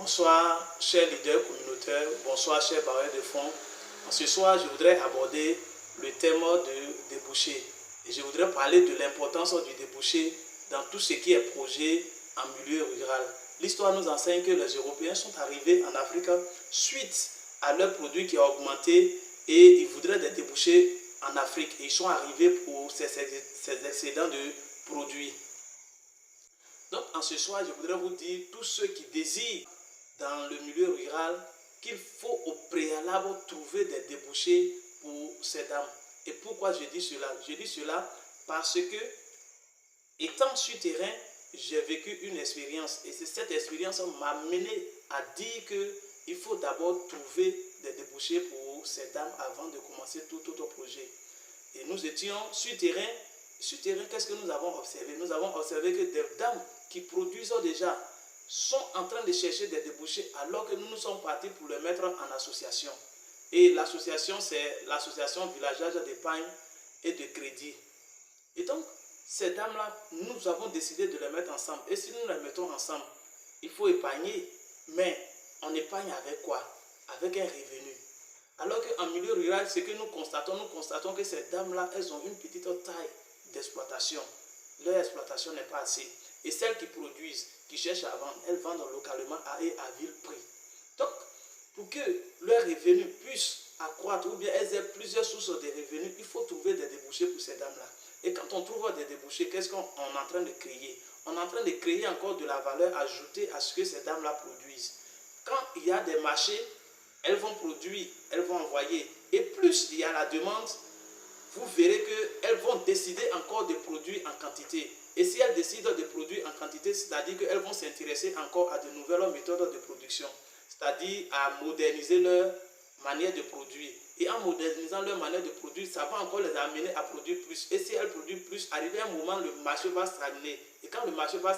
Bonsoir, chers leaders communautaires, bonsoir, chers bailleurs de fonds. Ce soir, je voudrais aborder le thème de débouché. Et je voudrais parler de l'importance du débouché dans tout ce qui est projet en milieu rural. L'histoire nous enseigne que les Européens sont arrivés en Afrique suite à leur produit qui a augmenté et ils voudraient des débouchés en Afrique. Et ils sont arrivés pour ces excédents de produits. Donc, en ce soir, je voudrais vous dire, tous ceux qui désirent dans le milieu rural, qu'il faut au préalable trouver des débouchés pour ces dames. Et pourquoi je dis cela? Je dis cela parce que, étant sur terrain, j'ai vécu une expérience. Et cette expérience m'a mené à dire qu'il faut d'abord trouver des débouchés pour ces dames avant de commencer tout autre projet. Et nous étions sur terrain. Sur terrain, qu'est-ce que nous avons observé? Nous avons observé que des dames qui produisent déjà sont en train de chercher des débouchés alors que nous sommes partis pour les mettre en association. Et l'association, c'est l'association villageoise d'épargne et de crédit. Et donc, ces dames-là, nous avons décidé de les mettre ensemble. Et si nous les mettons ensemble, il faut épargner. Mais on épargne avec quoi? Avec un revenu. Alors qu'en milieu rural, ce que nous constatons que ces dames-là, elles ont une petite taille d'exploitation. Leur exploitation n'est pas assez. Et celles qui produisent, qui cherchent à vendre, elles vendent localement à vil prix. Donc, pour que leurs revenus puissent accroître ou bien elles aient plusieurs sources de revenus, il faut trouver des débouchés pour ces dames-là. Et quand on trouve des débouchés, qu'est-ce qu'on est en train de créer? On est en train de créer encore de la valeur ajoutée à ce que ces dames-là produisent. Quand il y a des marchés, elles vont produire, elles vont envoyer. Et plus il y a la demande, vous verrez qu'elles vont décider encore de produire en quantité. Et si elles décident de produire en quantité, c'est-à-dire qu'elles vont s'intéresser encore à de nouvelles méthodes de production, c'est-à-dire à moderniser leur manière de produire. Et en modernisant leur manière de produire, ça va encore les amener à produire plus. Et si elles produisent plus, arrivé à un moment, le marché va stagner. Et quand le marché va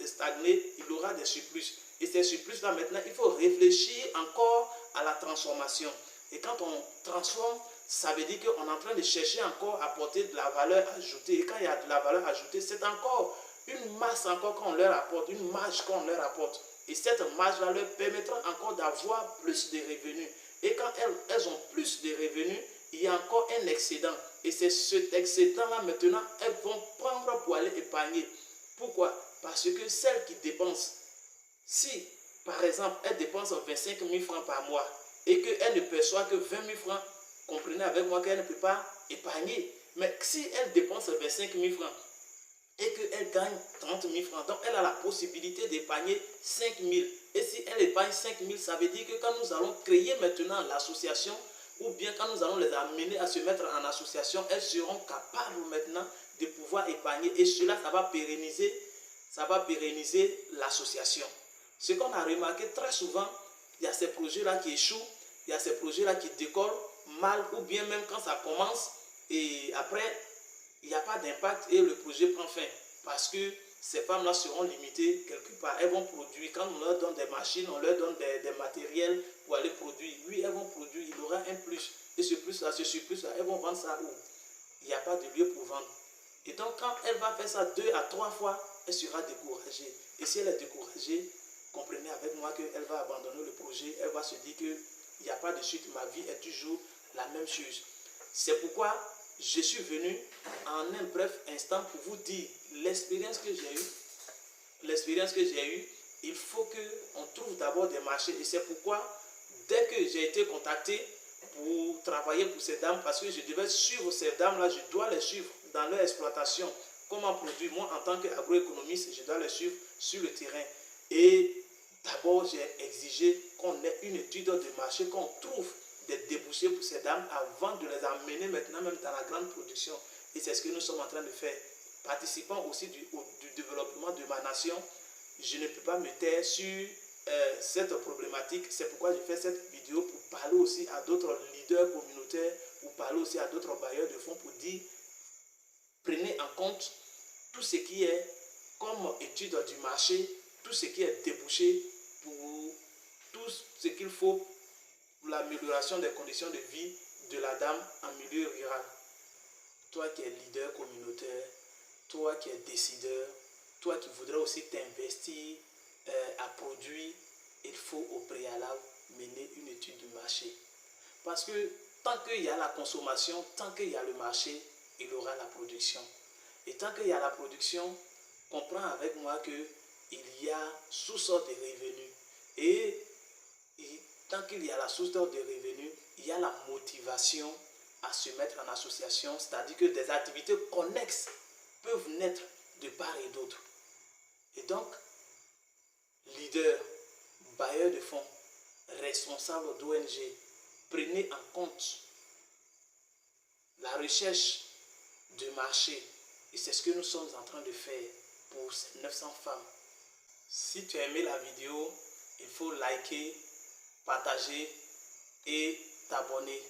stagner, il y aura des surplus. Et ces surplus-là, maintenant, il faut réfléchir encore à la transformation. Et quand on transforme, ça veut dire qu'on est en train de chercher encore à apporter de la valeur ajoutée. Et quand il y a de la valeur ajoutée, c'est encore une masse encore qu'on leur apporte, une marge qu'on leur apporte. Et cette marge-là leur permettra encore d'avoir plus de revenus. Et quand elles ont plus de revenus, il y a encore un excédent. Et c'est cet excédent-là maintenant, elles vont prendre pour aller épargner. Pourquoi? Parce que celles qui dépensent, si par exemple elles dépensent 25 000 francs par mois et qu'elles ne perçoivent que 20 000 francs, comprenez avec moi qu'elle ne peut pas épargner. Mais si elle dépense 25 000 francs et qu'elle gagne 30 000 francs, donc elle a la possibilité d'épargner 5 000. Et si elle épargne 5 000, ça veut dire que quand nous allons créer maintenant l'association, ou bien quand nous allons les amener à se mettre en association, elles seront capables maintenant de pouvoir épargner. Et cela, ça va pérenniser l'association. Ce qu'on a remarqué très souvent, il y a ces projets-là qui échouent, il y a ces projets-là qui décollent mal, ou bien même quand ça commence et après il n'y a pas d'impact et le projet prend fin parce que ces femmes-là seront limitées quelque part. Elles vont produire, quand on leur donne des machines, on leur donne des matériels pour aller produire. Oui, elles vont produire, il y aura un plus. Et ce plus-là, elles vont vendre ça où? Il n'y a pas de lieu pour vendre. Et donc quand elle va faire ça 2 à 3 fois, elle sera découragée. Et si elle est découragée, comprenez avec moi qu'elle va abandonner le projet, elle va se dire qu'il n'y a pas de suite, ma vie est toujours la même chose. C'est pourquoi je suis venu en un bref instant pour vous dire l'expérience que j'ai eue. Il faut qu'on trouve d'abord des marchés. Et c'est pourquoi, dès que j'ai été contacté pour travailler pour ces dames, parce que je devais suivre ces dames-là, je dois les suivre dans leur exploitation. Comment produire? Moi, en tant qu'agroéconomiste, je dois les suivre sur le terrain. Et d'abord, j'ai exigé qu'on ait une étude de marché, qu'on trouve des débouchés pour ces dames avant de les amener maintenant même dans la grande production. Et c'est ce que nous sommes en train de faire. Participant aussi du développement de ma nation, je ne peux pas me taire sur cette problématique. C'est pourquoi je fais cette vidéo pour parler aussi à d'autres leaders communautaires, pour parler aussi à d'autres bailleurs de fonds pour dire, prenez en compte tout ce qui est comme étude du marché, tout ce qui est débouché pour tout ce qu'il faut pour l'amélioration des conditions de vie de la dame en milieu rural. Toi qui es leader communautaire, toi qui es décideur, toi qui voudrais aussi t'investir à produire, il faut au préalable mener une étude du marché. Parce que tant qu'il y a la consommation, tant qu'il y a le marché, il y aura la production. Et tant qu'il y a la production, comprends avec moi qu'il y a sous-sorte de revenus. Et tant qu'il y a la sous-sorte de revenus, il y a la motivation à se mettre en association, c'est-à-dire que des activités connexes peuvent naître de part et d'autre. Et donc, leaders, bailleurs de fonds, responsables d'ONG, prenez en compte la recherche de marché. Et c'est ce que nous sommes en train de faire pour ces 900 femmes. Si tu as aimé la vidéo, il faut liker, partager et t'abonner.